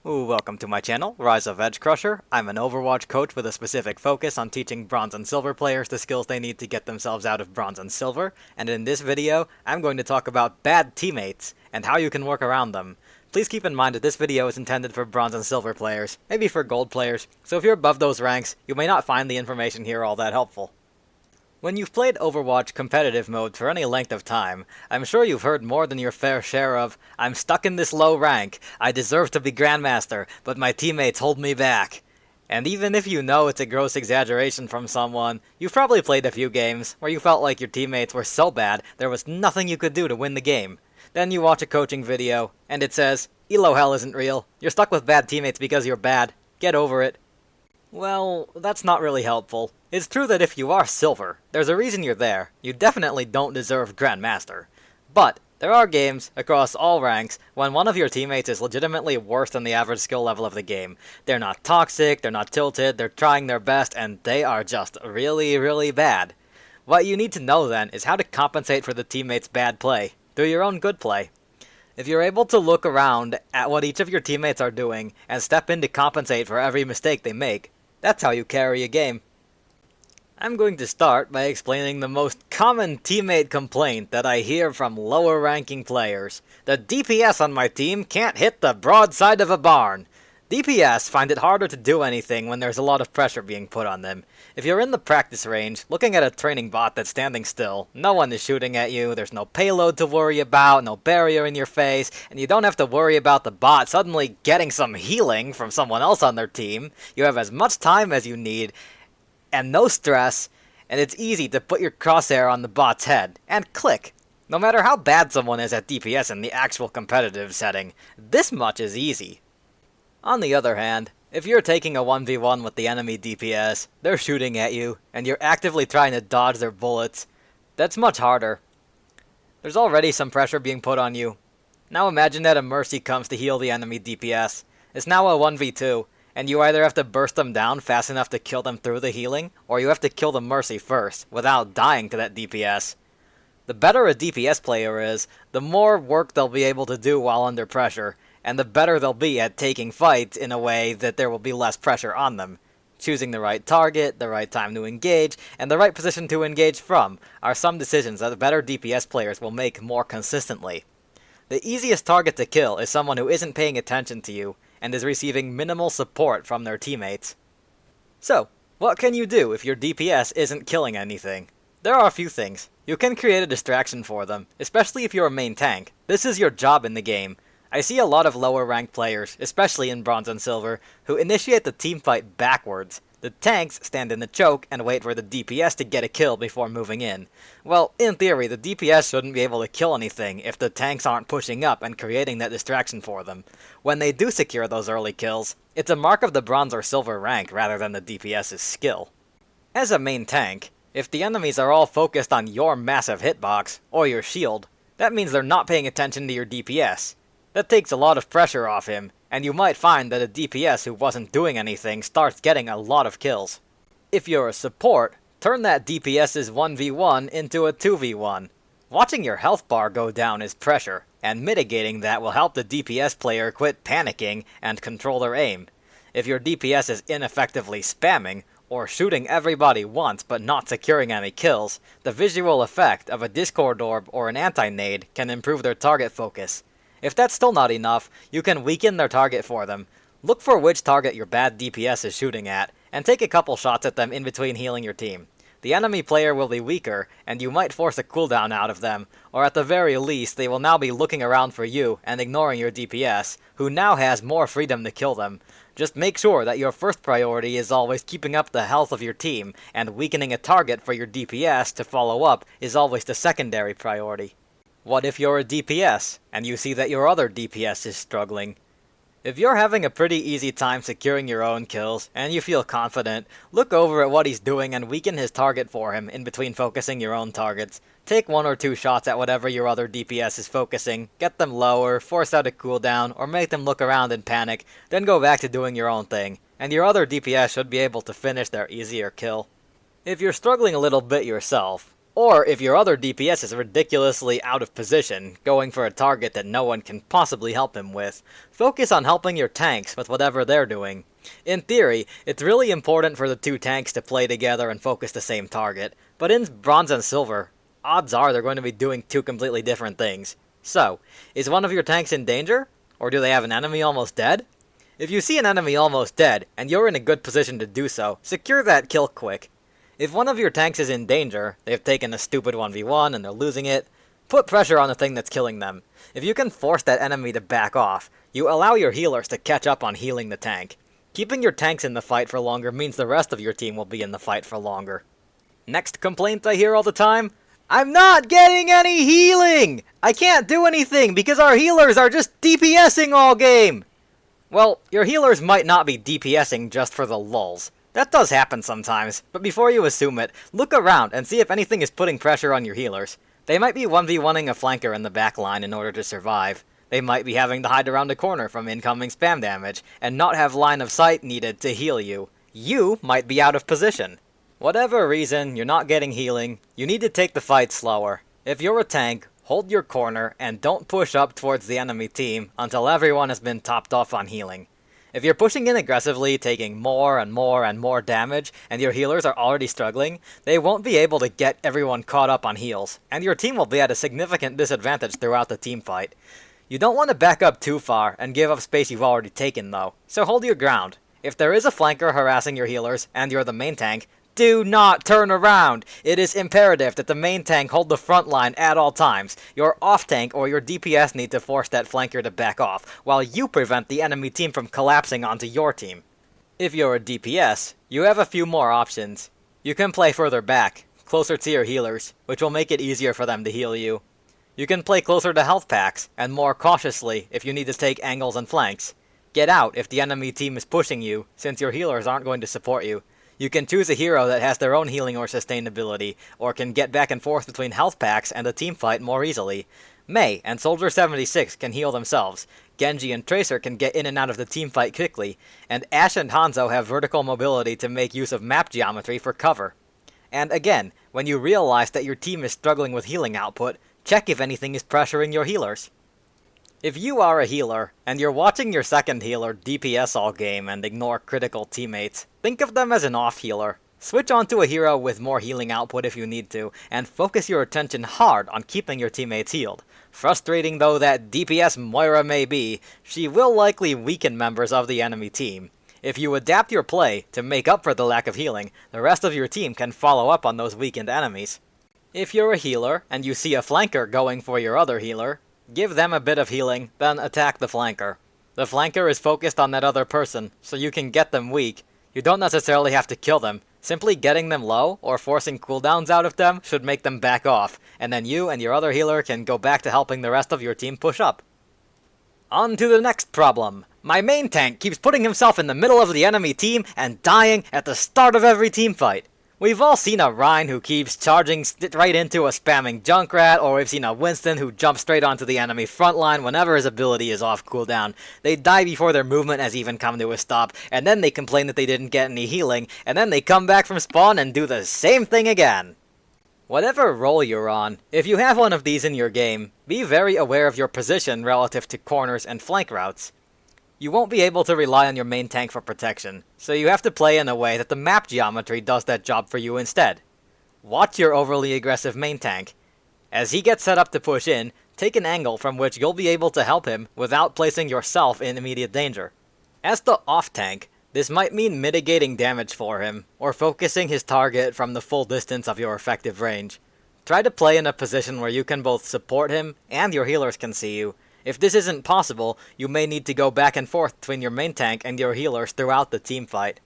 Welcome to my channel, Rise of Edge Crusher. I'm an Overwatch coach with a specific focus on teaching bronze and silver players the skills they need to get themselves out of bronze and silver, and in this video, I'm going to talk about bad teammates and how you can work around them. Please keep in mind that this video is intended for bronze and silver players, maybe for gold players, so if you're above those ranks, you may not find the information here all that helpful. When you've played Overwatch competitive mode for any length of time, I'm sure you've heard more than your fair share of, "I'm stuck in this low rank, I deserve to be Grandmaster, but my teammates hold me back." And even if you know it's a gross exaggeration from someone, you've probably played a few games where you felt like your teammates were so bad there was nothing you could do to win the game. Then you watch a coaching video, and it says, "Elo hell isn't real, you're stuck with bad teammates because you're bad, get over it." Well, that's not really helpful. It's true that if you are silver, there's a reason you're there. You definitely don't deserve Grandmaster. But there are games, across all ranks, when one of your teammates is legitimately worse than the average skill level of the game. They're not toxic, they're not tilted, they're trying their best, and they are just really, really bad. What you need to know then is how to compensate for the teammate's bad play. Do your own good play. If you're able to look around at what each of your teammates are doing and step in to compensate for every mistake they make, that's how you carry a game. I'm going to start by explaining the most common teammate complaint that I hear from lower ranking players. The DPS on my team can't hit the broadside of a barn. DPS find it harder to do anything when there's a lot of pressure being put on them. If you're in the practice range, looking at a training bot that's standing still, no one is shooting at you, there's no payload to worry about, no barrier in your face, and you don't have to worry about the bot suddenly getting some healing from someone else on their team. You have as much time as you need, and no stress, and it's easy to put your crosshair on the bot's head, and click. No matter how bad someone is at DPS in the actual competitive setting, this much is easy. On the other hand, if you're taking a 1v1 with the enemy DPS, they're shooting at you, and you're actively trying to dodge their bullets, that's much harder. There's already some pressure being put on you. Now imagine that a Mercy comes to heal the enemy DPS. It's now a 1v2, and you either have to burst them down fast enough to kill them through the healing, or you have to kill the Mercy first, without dying to that DPS. The better a DPS player is, the more work they'll be able to do while under pressure, and the better they'll be at taking fights in a way that there will be less pressure on them. Choosing the right target, the right time to engage, and the right position to engage from are some decisions that better DPS players will make more consistently. The easiest target to kill is someone who isn't paying attention to you, and is receiving minimal support from their teammates. So, what can you do if your DPS isn't killing anything? There are a few things. You can create a distraction for them, especially if you're a main tank. This is your job in the game. I see a lot of lower ranked players, especially in bronze and silver, who initiate the teamfight backwards. The tanks stand in the choke and wait for the DPS to get a kill before moving in. Well, in theory, the DPS shouldn't be able to kill anything if the tanks aren't pushing up and creating that distraction for them. When they do secure those early kills, it's a mark of the bronze or silver rank rather than the DPS's skill. As a main tank, if the enemies are all focused on your massive hitbox, or your shield, that means they're not paying attention to your DPS. That takes a lot of pressure off him, and you might find that a DPS who wasn't doing anything starts getting a lot of kills. If you're a support, turn that DPS's 1v1 into a 2v1. Watching your health bar go down is pressure, and mitigating that will help the DPS player quit panicking and control their aim. If your DPS is ineffectively spamming, or shooting everybody once but not securing any kills, the visual effect of a Discord orb or an anti-nade can improve their target focus. If that's still not enough, you can weaken their target for them. Look for which target your bad DPS is shooting at, and take a couple shots at them in between healing your team. The enemy player will be weaker, and you might force a cooldown out of them, or at the very least they will now be looking around for you and ignoring your DPS, who now has more freedom to kill them. Just make sure that your first priority is always keeping up the health of your team, and weakening a target for your DPS to follow up is always the secondary priority. What if you're a DPS, and you see that your other DPS is struggling? If you're having a pretty easy time securing your own kills, and you feel confident, look over at what he's doing and weaken his target for him in between focusing your own targets. Take 1 or 2 shots at whatever your other DPS is focusing, get them lower, force out a cooldown, or make them look around and panic, then go back to doing your own thing, and your other DPS should be able to finish their easier kill. If you're struggling a little bit yourself, Or if your other DPS is ridiculously out of position, going for a target that no one can possibly help him with, focus on helping your tanks with whatever they're doing. In theory, it's really important for the two tanks to play together and focus the same target, but in Bronze and Silver, odds are they're going to be doing two completely different things. So, is one of your tanks in danger? Or do they have an enemy almost dead? If you see an enemy almost dead, and you're in a good position to do so, secure that kill quick. If one of your tanks is in danger, they've taken a stupid 1v1 and they're losing it, put pressure on the thing that's killing them. If you can force that enemy to back off, you allow your healers to catch up on healing the tank. Keeping your tanks in the fight for longer means the rest of your team will be in the fight for longer. Next complaint I hear all the time, I'm not getting any healing! I can't do anything because our healers are just DPSing all game! Well, your healers might not be DPSing just for the lulz. That does happen sometimes, but before you assume it, look around and see if anything is putting pressure on your healers. They might be 1v1ing a flanker in the back line in order to survive. They might be having to hide around a corner from incoming spam damage, and not have line of sight needed to heal you. You might be out of position. Whatever reason you're not getting healing, you need to take the fight slower. If you're a tank, hold your corner and don't push up towards the enemy team until everyone has been topped off on healing. If you're pushing in aggressively, taking more and more and more damage, and your healers are already struggling, they won't be able to get everyone caught up on heals, and your team will be at a significant disadvantage throughout the team fight. You don't want to back up too far and give up space you've already taken though, so hold your ground. If there is a flanker harassing your healers, and you're the main tank, do not turn around! It is imperative that the main tank hold the front line at all times. Your off tank or your DPS need to force that flanker to back off, while you prevent the enemy team from collapsing onto your team. If you're a DPS, you have a few more options. You can play further back, closer to your healers, which will make it easier for them to heal you. You can play closer to health packs, and more cautiously if you need to take angles and flanks. Get out if the enemy team is pushing you, since your healers aren't going to support you. You can choose a hero that has their own healing or sustain ability, or can get back and forth between health packs and the team fight more easily. Mei and Soldier 76 can heal themselves, Genji and Tracer can get in and out of the team fight quickly, and Ashe and Hanzo have vertical mobility to make use of map geometry for cover. And again, when you realize that your team is struggling with healing output, check if anything is pressuring your healers. If you are a healer, and you're watching your second healer DPS all game and ignore critical teammates, think of them as an off healer. Switch onto a hero with more healing output if you need to, and focus your attention hard on keeping your teammates healed. Frustrating though that DPS Moira may be, she will likely weaken members of the enemy team. If you adapt your play to make up for the lack of healing, the rest of your team can follow up on those weakened enemies. If you're a healer, and you see a flanker going for your other healer, give them a bit of healing, then attack the flanker. The flanker is focused on that other person, so you can get them weak. You don't necessarily have to kill them. Simply getting them low, or forcing cooldowns out of them, should make them back off, and then you and your other healer can go back to helping the rest of your team push up. On to the next problem. My main tank keeps putting himself in the middle of the enemy team and dying at the start of every team fight. We've all seen a Rhine who keeps charging right into a spamming Junkrat, or we've seen a Winston who jumps straight onto the enemy frontline whenever his ability is off cooldown. They die before their movement has even come to a stop, and then they complain that they didn't get any healing, and then they come back from spawn and do the same thing again. Whatever role you're on, if you have one of these in your game, be very aware of your position relative to corners and flank routes. You won't be able to rely on your main tank for protection, so you have to play in a way that the map geometry does that job for you instead. Watch your overly aggressive main tank. As he gets set up to push in, take an angle from which you'll be able to help him without placing yourself in immediate danger. As the off tank, this might mean mitigating damage for him, or focusing his target from the full distance of your effective range. Try to play in a position where you can both support him and your healers can see you. If this isn't possible, you may need to go back and forth between your main tank and your healers throughout the team fight.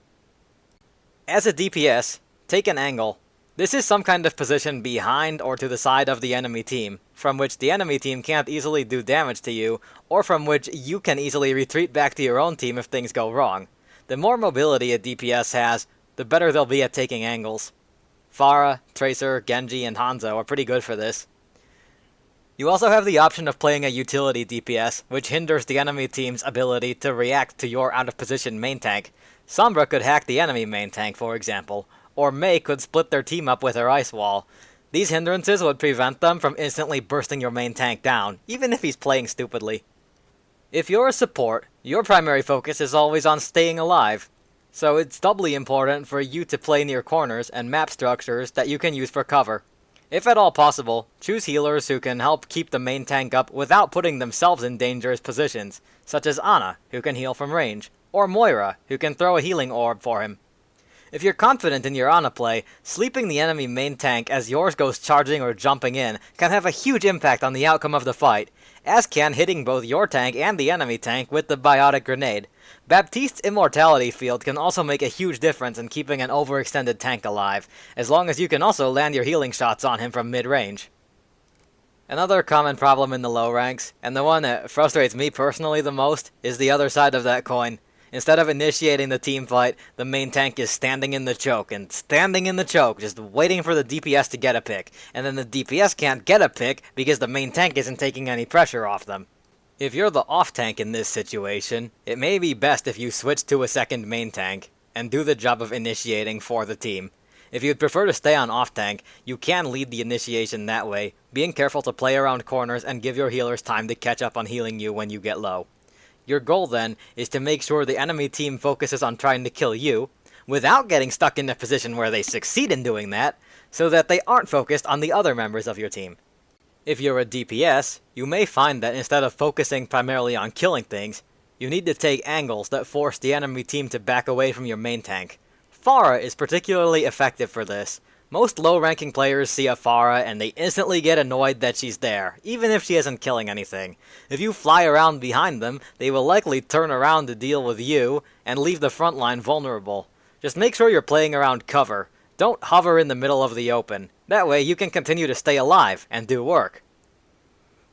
As a DPS, take an angle. This is some kind of position behind or to the side of the enemy team, from which the enemy team can't easily do damage to you, or from which you can easily retreat back to your own team if things go wrong. The more mobility a DPS has, the better they'll be at taking angles. Pharah, Tracer, Genji, and Hanzo are pretty good for this. You also have the option of playing a utility DPS, which hinders the enemy team's ability to react to your out-of-position main tank. Sombra could hack the enemy main tank, for example, or Mei could split their team up with her ice wall. These hindrances would prevent them from instantly bursting your main tank down, even if he's playing stupidly. If you're a support, your primary focus is always on staying alive, so it's doubly important for you to play near corners and map structures that you can use for cover. If at all possible, choose healers who can help keep the main tank up without putting themselves in dangerous positions, such as Ana, who can heal from range, or Moira, who can throw a healing orb for him. If you're confident in your Ana play, sleeping the enemy main tank as yours goes charging or jumping in can have a huge impact on the outcome of the fight, as can hitting both your tank and the enemy tank with the biotic grenade. Baptiste's immortality field can also make a huge difference in keeping an overextended tank alive, as long as you can also land your healing shots on him from mid-range. Another common problem in the low ranks, and the one that frustrates me personally the most, is the other side of that coin. Instead of initiating the team fight, the main tank is standing in the choke, just waiting for the DPS to get a pick, and then the DPS can't get a pick because the main tank isn't taking any pressure off them. If you're the off tank in this situation, it may be best if you switch to a second main tank, and do the job of initiating for the team. If you'd prefer to stay on off tank, you can lead the initiation that way, being careful to play around corners and give your healers time to catch up on healing you when you get low. Your goal then is to make sure the enemy team focuses on trying to kill you, without getting stuck in a position where they succeed in doing that, so that they aren't focused on the other members of your team. If you're a DPS, you may find that instead of focusing primarily on killing things, you need to take angles that force the enemy team to back away from your main tank. Pharah is particularly effective for this. Most low-ranking players see a Pharah and they instantly get annoyed that she's there, even if she isn't killing anything. If you fly around behind them, they will likely turn around to deal with you, and leave the front line vulnerable. Just make sure you're playing around cover. Don't hover in the middle of the open. That way you can continue to stay alive and do work.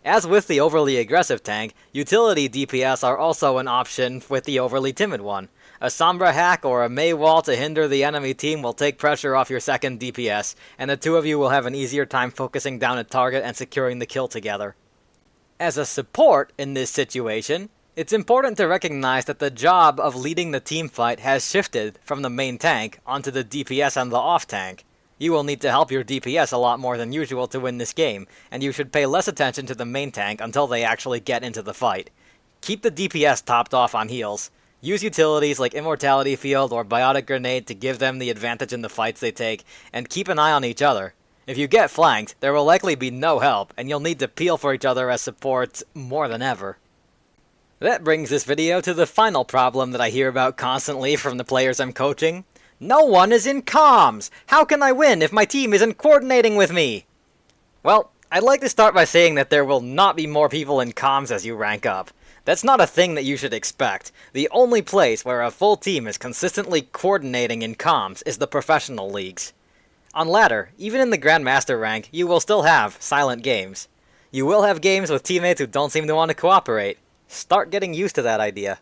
As with the overly aggressive tank, utility DPS are also an option with the overly timid one. A Sombra hack or a Mei wall to hinder the enemy team will take pressure off your second DPS, and the two of you will have an easier time focusing down a target and securing the kill together. As a support in this situation, it's important to recognize that the job of leading the team fight has shifted from the main tank onto the DPS and the off tank. You will need to help your DPS a lot more than usual to win this game, and you should pay less attention to the main tank until they actually get into the fight. Keep the DPS topped off on heals. Use utilities like Immortality Field or Biotic Grenade to give them the advantage in the fights they take, and keep an eye on each other. If you get flanked, there will likely be no help, and you'll need to peel for each other as supports more than ever. That brings this video to the final problem that I hear about constantly from the players I'm coaching. No one is in comms! How can I win if my team isn't coordinating with me? Well, I'd like to start by saying that there will not be more people in comms as you rank up. That's not a thing that you should expect. The only place where a full team is consistently coordinating in comms is the professional leagues. On ladder, even in the Grandmaster rank, you will still have silent games. You will have games with teammates who don't seem to want to cooperate. Start getting used to that idea.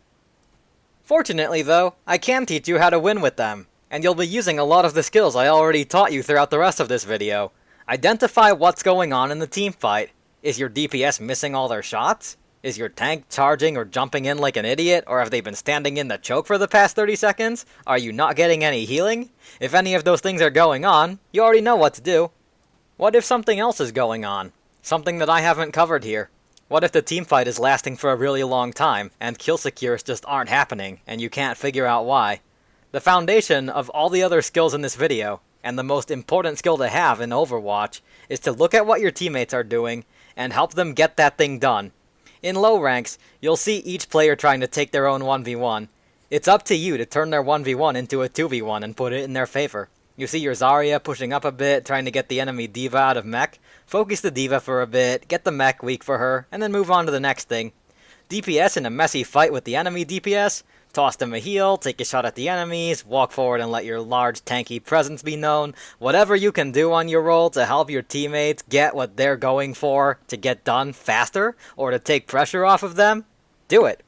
Fortunately though, I can teach you how to win with them, and you'll be using a lot of the skills I already taught you throughout the rest of this video. Identify what's going on in the team fight. Is your DPS missing all their shots? Is your tank charging or jumping in like an idiot, or have they been standing in the choke for the past 30 seconds? Are you not getting any healing? If any of those things are going on, you already know what to do. What if something else is going on? Something that I haven't covered here. What if the teamfight is lasting for a really long time, and kill secures just aren't happening, and you can't figure out why? The foundation of all the other skills in this video, and the most important skill to have in Overwatch, is to look at what your teammates are doing, and help them get that thing done. In low ranks, you'll see each player trying to take their own 1v1. It's up to you to turn their 1v1 into a 2v1 and put it in their favor. You see your Zarya pushing up a bit, trying to get the enemy D.Va out of mech. Focus the D.Va for a bit, get the mech weak for her, and then move on to the next thing. DPS in a messy fight with the enemy DPS? Toss them a heal, take a shot at the enemies, walk forward and let your large tanky presence be known. Whatever you can do on your role to help your teammates get what they're going for to get done faster, or to take pressure off of them, do it.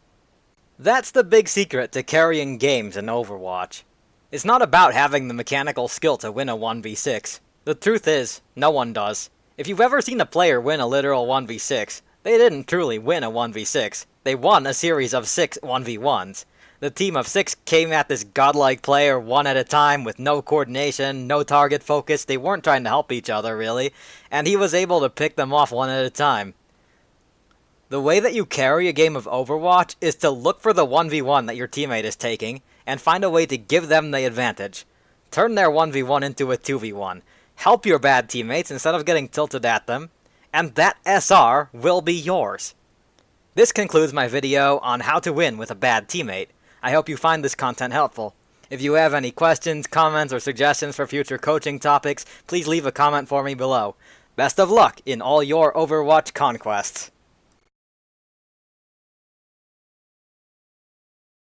That's the big secret to carrying games in Overwatch. It's not about having the mechanical skill to win a 1v6. The truth is, no one does. If you've ever seen a player win a literal 1v6, they didn't truly win a 1v6. They won a series of 6 1v1s. The team of 6 came at this godlike player one at a time with no coordination, no target focus. They weren't trying to help each other, really, and he was able to pick them off one at a time. The way that you carry a game of Overwatch is to look for the 1v1 that your teammate is taking, and find a way to give them the advantage. Turn their 1v1 into a 2v1. Help your bad teammates instead of getting tilted at them, and that SR will be yours. This concludes my video on how to win with a bad teammate. I hope you find this content helpful. If you have any questions, comments, or suggestions for future coaching topics, please leave a comment for me below. Best of luck in all your Overwatch conquests!